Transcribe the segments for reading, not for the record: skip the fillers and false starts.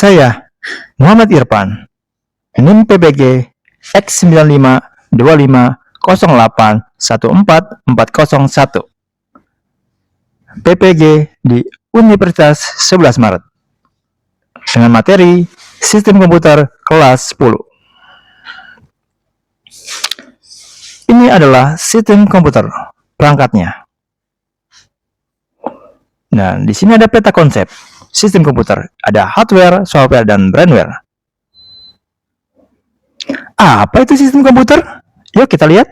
Saya, Muhammad Irfan, NIM PBG X9525081441, PPG di Universitas 11 Maret, dengan materi Sistem Komputer kelas 10. Ini adalah sistem komputer, perangkatnya. Nah, di sini ada peta konsep sistem komputer, ada hardware, software, dan brainware. Apa itu sistem komputer? Yuk kita lihat.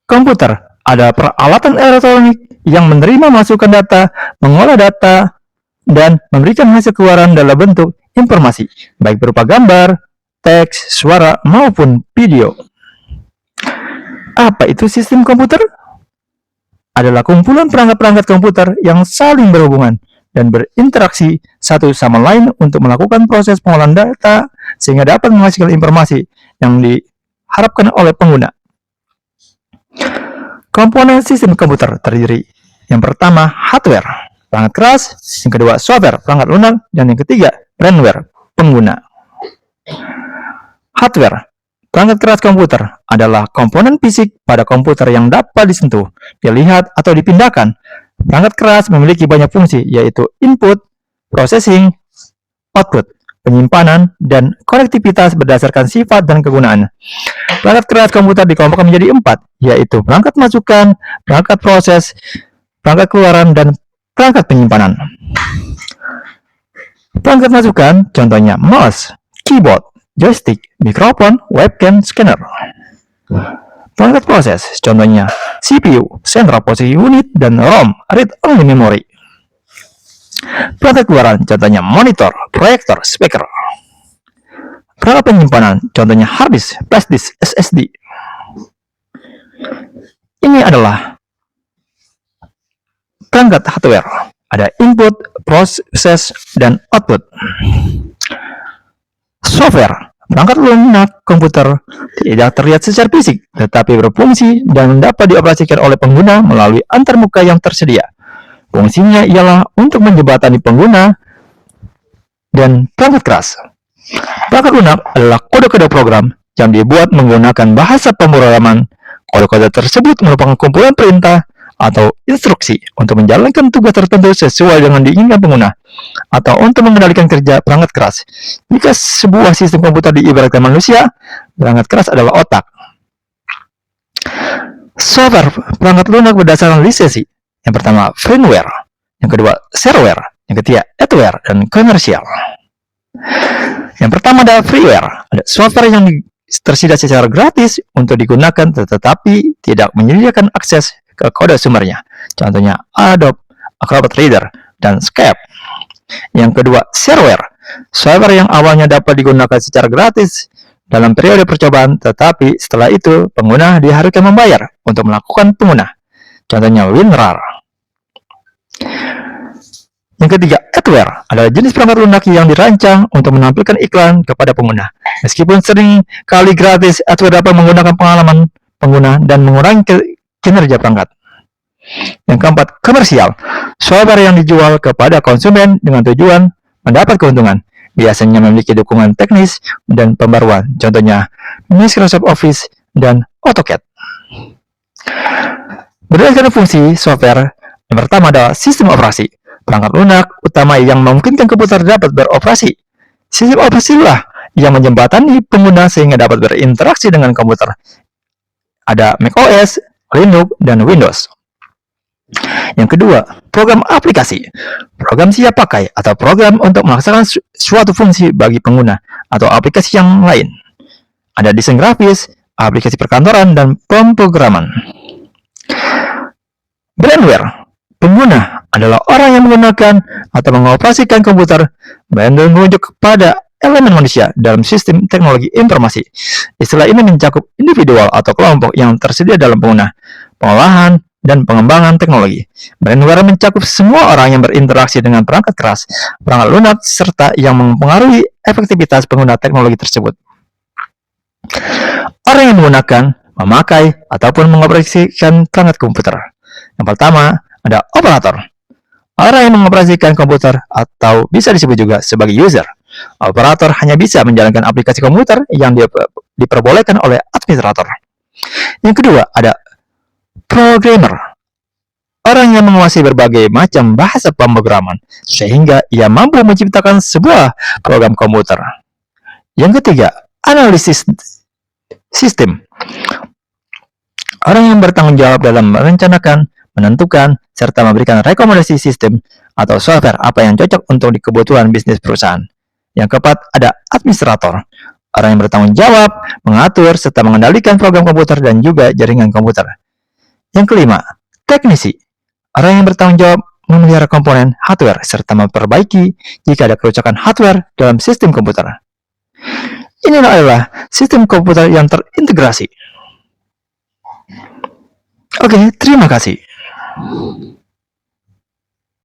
Komputer adalah peralatan elektronik yang menerima masukan data, mengolah data, dan memberikan hasil keluaran dalam bentuk informasi, baik berupa gambar, teks, suara, maupun video. Apa itu sistem komputer? Adalah kumpulan perangkat-perangkat komputer yang saling berhubungan dan berinteraksi satu sama lain untuk melakukan proses pengolahan data sehingga dapat menghasilkan informasi yang diharapkan oleh pengguna. Komponen sistem komputer terdiri yang pertama hardware, perangkat keras, yang kedua software, perangkat lunak, dan yang ketiga brainware, pengguna. Hardware, perangkat keras komputer adalah komponen fisik pada komputer yang dapat disentuh, dilihat, atau dipindahkan. Perangkat keras memiliki banyak fungsi, yaitu input, processing, output, penyimpanan, dan konektivitas berdasarkan sifat dan kegunaan. Perangkat keras komputer dikelompokkan menjadi 4, yaitu perangkat masukan, perangkat proses, perangkat keluaran, dan perangkat penyimpanan. Perangkat masukan contohnya mouse, keyboard, joystick, mikrofon, webcam, scanner. Perangkat proses contohnya CPU, Central Processing Unit, dan ROM, Read-Only Memory. Perangkat keluaran contohnya monitor, proyektor, speaker. Perangkat penyimpanan contohnya hard disk, flash disk, SSD. Ini adalah perangkat hardware. Ada input, proses, dan output. Software, perangkat lunak komputer tidak terlihat secara fisik, tetapi berfungsi dan dapat dioperasikan oleh pengguna melalui antarmuka yang tersedia. Fungsinya ialah untuk menjembatani pengguna dan perangkat keras. Perangkat lunak adalah kode-kode program yang dibuat menggunakan bahasa pemrograman. Kode-kode tersebut merupakan kumpulan perintah atau instruksi untuk menjalankan tugas tertentu sesuai dengan diinginkan pengguna, atau untuk mengendalikan kerja perangkat keras. Jika sebuah sistem komputer diibaratkan manusia, perangkat keras adalah otak. Software perangkat lunak berdasarkan lisensi. Yang pertama firmware, yang kedua shareware, yang ketiga adware, dan komersial. Yang pertama adalah freeware, ada software yang tersedia secara gratis untuk digunakan tetapi tidak menyediakan akses ke kode sumbernya. Contohnya Adobe Acrobat Reader dan Skype. Yang kedua, shareware. Software yang awalnya dapat digunakan secara gratis dalam periode percobaan, tetapi setelah itu pengguna diharuskan membayar untuk melakukan pengguna. Contohnya WinRAR. Yang ketiga, adware adalah jenis perangkat lunak yang dirancang untuk menampilkan iklan kepada pengguna. Meskipun sering kali gratis, adware dapat menggunakan pengalaman pengguna dan mengurangi kinerja perangkat. Yang keempat, komersial. Software yang dijual kepada konsumen dengan tujuan mendapat keuntungan. Biasanya memiliki dukungan teknis dan pembaruan. Contohnya Microsoft Office dan AutoCAD. Berdasarkan fungsi software, yang pertama adalah sistem operasi. Perangkat lunak utama yang memungkinkan komputer dapat beroperasi. Sistem operasi lah yang menjembatani pengguna sehingga dapat berinteraksi dengan komputer. Ada macOS, Linux, dan Windows. Yang kedua, program aplikasi. Program siap pakai atau program untuk melaksanakan suatu fungsi bagi pengguna atau aplikasi yang lain. Ada desain grafis, aplikasi perkantoran, dan pemrograman. Brainware. Pengguna adalah orang yang menggunakan atau mengoperasikan komputer dan merujuk kepada elemen manusia dalam sistem teknologi informasi. Istilah ini mencakup individual atau kelompok yang tersedia dalam pengguna, pengolahan, dan pengembangan teknologi. Brainware mencakup semua orang yang berinteraksi dengan perangkat keras, perangkat lunak, serta yang mempengaruhi efektivitas pengguna teknologi tersebut. Orang yang menggunakan, memakai, ataupun mengoperasikan perangkat komputer. Yang pertama, ada operator. Orang yang mengoperasikan komputer atau bisa disebut juga sebagai user. Operator hanya bisa menjalankan aplikasi komputer yang diperbolehkan oleh administrator. Yang kedua, ada programmer. Orang yang menguasai berbagai macam bahasa pemrograman, sehingga ia mampu menciptakan sebuah program komputer. Yang ketiga, analisis sistem. Orang yang bertanggung jawab dalam merencanakan, menentukan, serta memberikan rekomendasi sistem atau software apa yang cocok untuk kebutuhan bisnis perusahaan. Yang keempat, ada administrator. Orang yang bertanggung jawab, mengatur, serta mengendalikan program komputer dan juga jaringan komputer. Yang kelima, teknisi. Orang yang bertanggung jawab memelihara komponen hardware serta memperbaiki jika ada kerusakan hardware dalam sistem komputer. Inilah adalah sistem komputer yang terintegrasi. Oke, terima kasih.